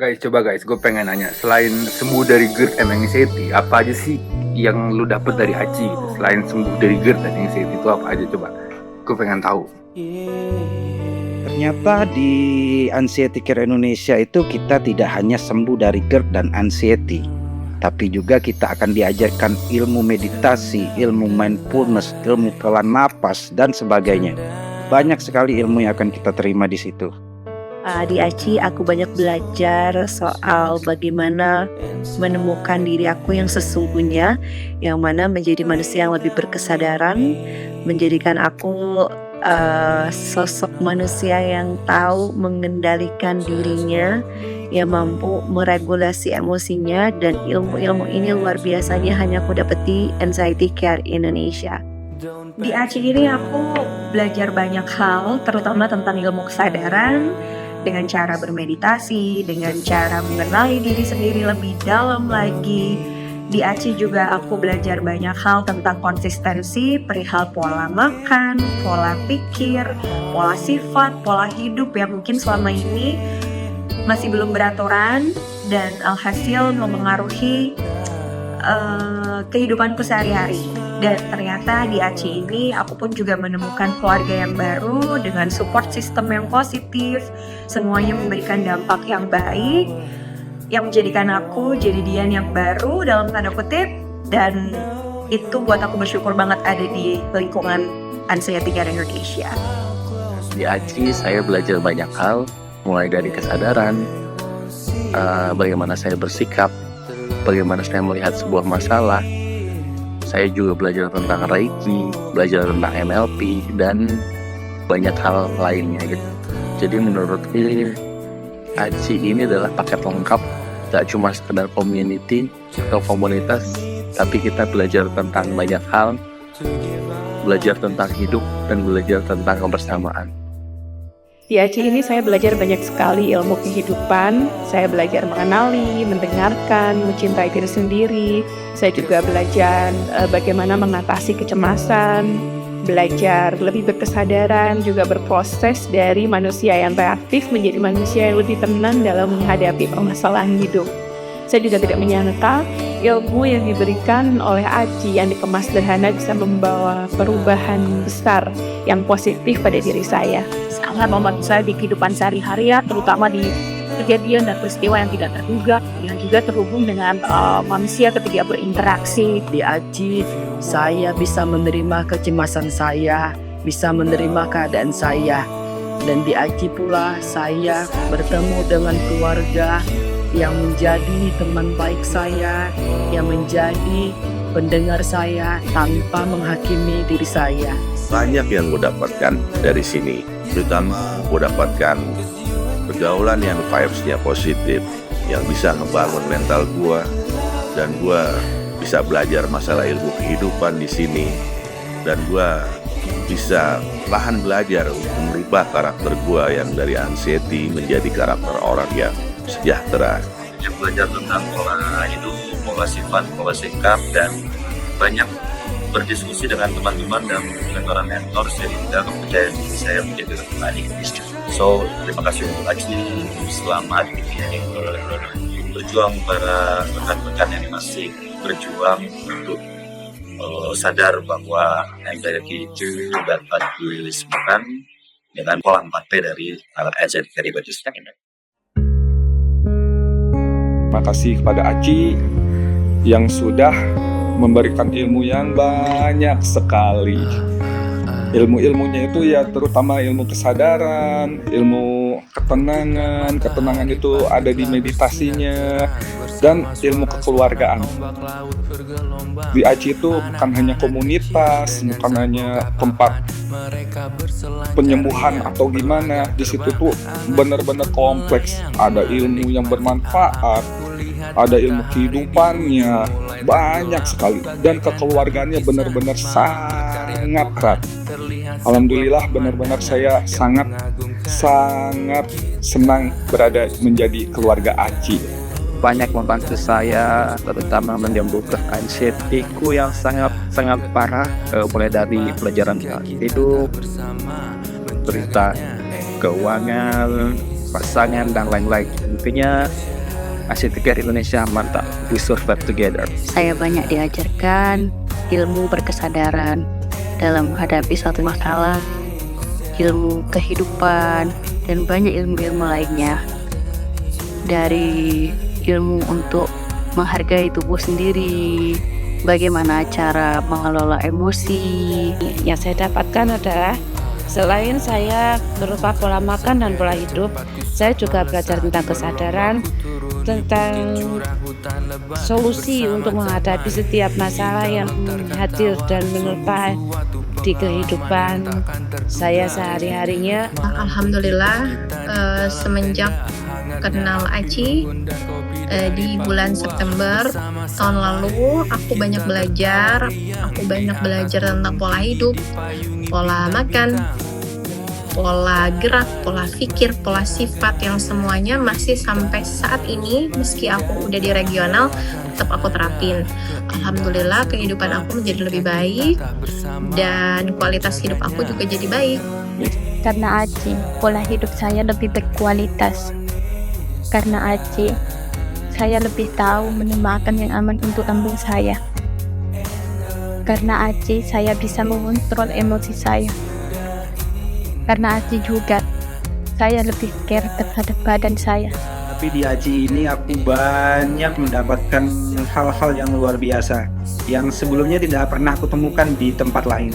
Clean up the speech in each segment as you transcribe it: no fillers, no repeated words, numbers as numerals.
Guys, gue pengen nanya, selain sembuh dari GERD and anxiety, apa aja sih yang lu dapet dari Aci gitu? Selain sembuh dari GERD dan anxiety itu apa aja coba? Gue pengen tahu. Ternyata di Anxiety Care Indonesia itu kita tidak hanya sembuh dari GERD dan anxiety, tapi juga kita akan diajarkan ilmu meditasi, ilmu mindfulness, ilmu pola napas, dan sebagainya. Banyak sekali ilmu yang akan kita terima di situ. Di ACI aku banyak belajar soal bagaimana menemukan diri aku yang sesungguhnya, yang mana menjadi manusia yang lebih berkesadaran, menjadikan aku sosok manusia yang tahu mengendalikan dirinya, yang mampu meregulasi emosinya, dan ilmu-ilmu ini luar biasanya hanya aku dapat di Anxiety Care Indonesia. Di ACI ini aku belajar banyak hal, terutama tentang ilmu kesadaran, dengan cara bermeditasi, dengan cara mengenali diri sendiri lebih dalam lagi. Di ACI juga aku belajar banyak hal tentang konsistensi, perihal pola makan, pola pikir, pola sifat, pola hidup yang mungkin selama ini masih belum beraturan dan alhasil memengaruhi kehidupanku sehari-hari. Dan ternyata di ACI ini aku pun juga menemukan keluarga yang baru dengan support system yang positif. Semuanya memberikan dampak yang baik, yang menjadikan aku jadi Dian yang baru dalam tanda kutip. Dan itu buat aku bersyukur banget ada di lingkungan Anxiety Care Indonesia. Di ACI saya belajar banyak hal, mulai dari kesadaran, bagaimana saya bersikap, bagaimana saya melihat sebuah masalah. Saya juga belajar tentang Reiki, belajar tentang NLP, dan banyak hal lainnya gitu. Jadi menurutku ACI ini adalah paket lengkap, tak cuma sekedar community atau komunitas, tapi kita belajar tentang banyak hal, belajar tentang hidup, dan belajar tentang kebersamaan. Di ACI ini saya belajar banyak sekali ilmu kehidupan. Saya belajar mengenali, mendengarkan, mencintai diri sendiri. Saya juga belajar bagaimana mengatasi kecemasan, belajar lebih berkesadaran, juga berproses dari manusia yang reaktif menjadi manusia yang lebih tenang dalam menghadapi permasalahan hidup. Saya juga tidak menyangka ilmu yang diberikan oleh ACI yang dikemas sederhana bisa membawa perubahan besar yang positif pada diri saya. Sangat membantu saya di kehidupan sehari-hari, terutama di kejadian dan peristiwa yang tidak terduga, yang juga terhubung dengan manusia ketika berinteraksi. Di ACI, saya bisa menerima kecemasan saya, bisa menerima keadaan saya. Dan di ACI pula saya bertemu dengan keluarga yang menjadi teman baik saya, yang menjadi pendengar saya tanpa menghakimi diri saya. Banyak yang gue dapatkan dari sini, terutama gue dapatkan pergaulan yang vibes-nya positif, yang bisa ngebangun mental gue, dan gue bisa belajar masalah ilmu kehidupan di sini, dan gue bisa lahan belajar untuk merubah karakter gue yang dari anxiety menjadi karakter orang yang sejahtera. Saya belajar tentang pola hidup, pola sifat, pola sikap, dan banyak berdiskusi dengan teman-teman dan dengan para mentor sehingga kepercayaan diri saya menjadi lebih baik. So, terima kasih untuk ACI, selamat berjuang para rekan-rekan yang masih berjuang untuk sadar bahwa anxiety itu dapat disembuhkan dengan pola 4P dari Anxiety Care Indonesia. Terima kasih kepada ACI yang sudah memberikan ilmu yang banyak sekali. Ilmu-ilmunya itu ya terutama ilmu kesadaran, ilmu ketenangan. Ketenangan itu ada di meditasinya, dan ilmu kekeluargaan. Di ACI itu bukan hanya komunitas, bukan hanya tempat penyembuhan atau gimana. Di situ tuh benar-benar kompleks. Ada ilmu yang bermanfaat, ada ilmu kehidupannya, banyak sekali, dan kekeluargaannya benar-benar sangat erat. Alhamdulillah, benar-benar saya sangat senang berada menjadi keluarga ACI. Banyak membantu saya, terutama menyembuhkan anxiety-ku yang sangat parah, mulai dari pelajaran hidup, cerita keuangan, pasangan, dan lain-lain. Intinya Asia Tenggara Indonesia mantap, we survive together. Saya banyak diajarkan ilmu berkesadaran dalam menghadapi suatu masalah, ilmu kehidupan, dan banyak ilmu-ilmu lainnya. Dari ilmu untuk menghargai tubuh sendiri, bagaimana cara mengelola emosi. Yang saya dapatkan adalah selain saya berupa pola makan dan pola hidup, saya juga belajar tentang kesadaran, tentang solusi untuk menghadapi setiap masalah yang hadir dan menerpa di kehidupan saya sehari-harinya. Alhamdulillah, semenjak kenal Aci di bulan September tahun lalu, aku banyak belajar tentang pola hidup, pola makan, pola gerak, pola pikir, pola sifat, yang semuanya masih sampai saat ini meski aku udah di regional tetap aku terapin. Alhamdulillah, kehidupan aku menjadi lebih baik dan kualitas hidup aku juga jadi baik. Karena Aci, pola hidup saya lebih berkualitas. Karena Aci, saya lebih tahu menemukan yang aman untuk lambung saya. Karena Aci, saya bisa mengontrol emosi saya. Karena Aci juga, saya lebih care terhadap badan saya. Tapi di Aci ini aku banyak mendapatkan hal-hal yang luar biasa yang sebelumnya tidak pernah aku temukan di tempat lain.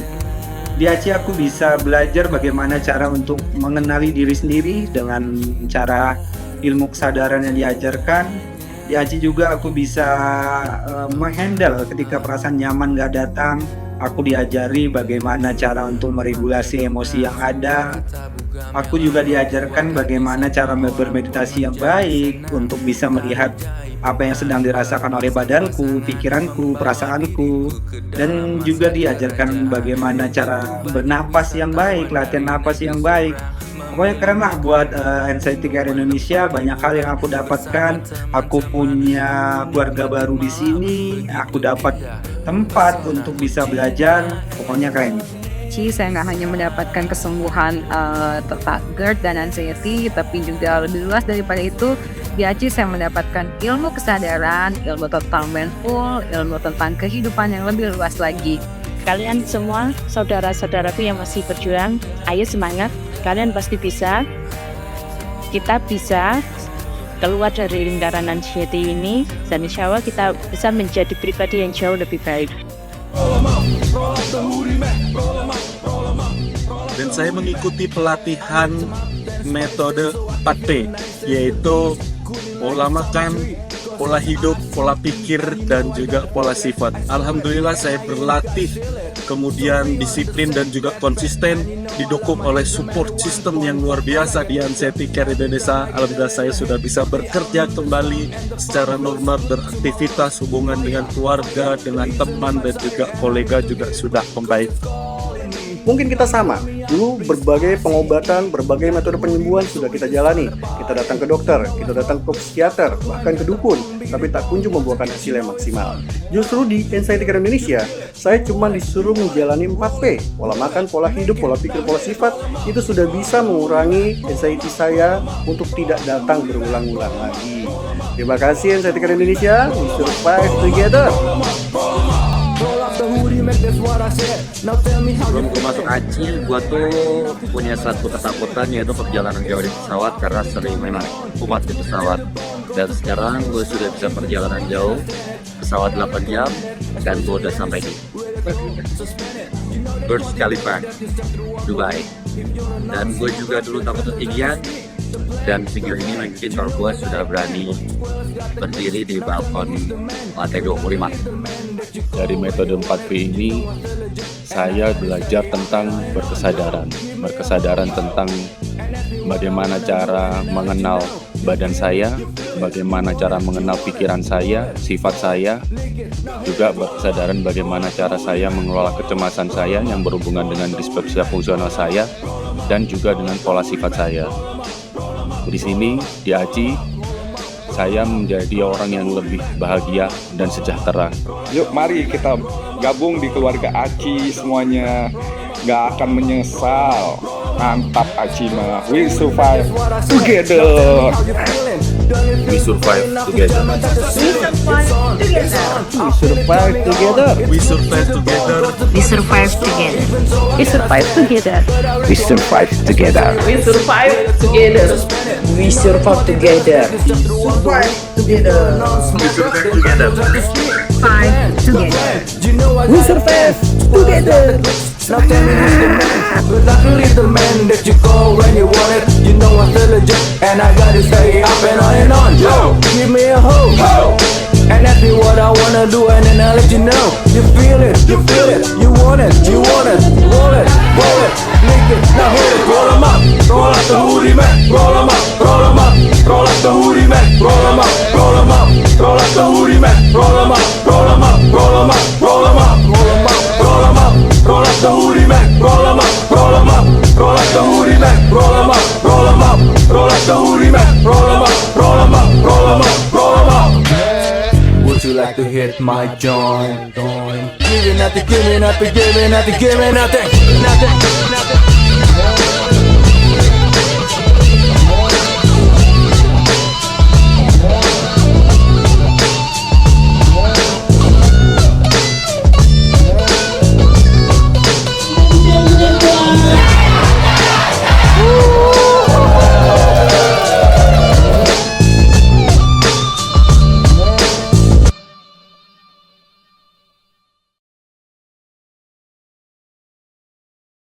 Di Aci aku bisa belajar bagaimana cara untuk mengenali diri sendiri dengan cara ilmu kesadaran yang diajarkan. Di Aci juga aku bisa menghandle ketika perasaan nyaman gak datang. Aku diajari bagaimana cara untuk meregulasi emosi yang ada. Aku juga diajarkan bagaimana cara bermeditasi yang baik untuk bisa melihat apa yang sedang dirasakan oleh badanku, pikiranku, perasaanku. Dan juga diajarkan bagaimana cara bernapas yang baik, latihan napas yang baik. Pokoknya keren lah buat Anxiety Care Indonesia. Banyak hal yang aku dapatkan. Aku punya keluarga baru di sini. Aku dapat tempat untuk bisa belajar. Pokoknya keren. Saya nggak hanya mendapatkan kesembuhan tentang GERD dan anxiety, tapi juga lebih luas daripada itu. Di Aci saya mendapatkan ilmu kesadaran, ilmu tentang mindful, ilmu tentang kehidupan yang lebih luas lagi. Kalian semua saudara-saudaraku yang masih berjuang, ayo semangat, kalian pasti bisa. Kita bisa keluar dari lingkaran anxiety ini, dan insya Allah kita bisa menjadi pribadi yang jauh lebih baik. Dan saya mengikuti pelatihan metode 4P, yaitu pola makan, pola hidup, pola pikir, dan juga pola sifat. Alhamdulillah saya berlatih, kemudian disiplin dan juga konsisten, didukung oleh support system yang luar biasa di Anxiety Care Indonesia. Alhamdulillah saya sudah bisa bekerja kembali secara normal, beraktivitas, hubungan dengan keluarga, dengan teman, dan juga kolega juga sudah membaik. Mungkin kita sama, dulu berbagai pengobatan, berbagai metode penyembuhan sudah kita jalani. Kita datang ke dokter, kita datang ke psikiater, bahkan ke dukun, tapi tak kunjung membuahkan hasil yang maksimal. Justru di Anxiety Care Indonesia, saya cuma disuruh menjalani 4P, pola makan, pola hidup, pola pikir, pola sifat. Itu sudah bisa mengurangi anxiety saya untuk tidak datang berulang-ulang lagi. Terima kasih Anxiety Care Indonesia, we survive together. Sebelum gue masuk Aci, gue tuh punya satu ketakutan, yaitu perjalanan jauh di pesawat, karena sering memang kumat di pesawat. Dan sekarang gue sudah bisa perjalanan jauh, pesawat 8 jam, dan gue udah sampai di Burj Khalifa, Dubai. Dan gue juga dulu takut ketinggian, dan sejauh ini mungkin kalau gue sudah berani berdiri di balkon lantai 25. Dari metode 4P ini, saya belajar tentang berkesadaran tentang bagaimana cara mengenal badan saya, bagaimana cara mengenal pikiran saya, sifat saya, juga berkesadaran bagaimana cara saya mengelola kecemasan saya yang berhubungan dengan dispepsia fungsional saya, dan juga dengan pola sifat saya. Di sini, di Aci, saya menjadi orang yang lebih bahagia dan sejahtera. Yuk mari kita gabung di keluarga Aci semuanya, gak akan menyesal. Mantap Aci mah. We survive together. We survive together. We survive together. We survive together. We survive together. We survive together. We survive together. We survive together. We survive together. Survive together. We survive together. Five together. We survive together. Now tell me who's the man, but luckily the man that you call when you want it. You know I'm still legit, and I gotta stay up and on and on. Yo, give me a hoe, and that's me what I wanna do, and then I'll let you know. You feel it, you want it, roll it, lick it, now hold it, roll 'em up, roll up the hoodie man, roll 'em up, roll 'em up, roll up the hoodie man, roll 'em up, roll 'em up, roll up the hoodie man, roll 'em up, roll 'em up, roll 'em up, roll 'em up, roll 'em up, roll 'em up, roll up the hoodie man, roll 'em up, roll 'em up, roll up the hoodie man, roll 'em up, roll 'em up, roll up the hoodie man, roll 'em up, roll 'em up, roll 'em up, roll 'em up. Would you like to hit my joint? Give me nothing, give me nothing, give me nothing, give me nothing, nothing, nothing.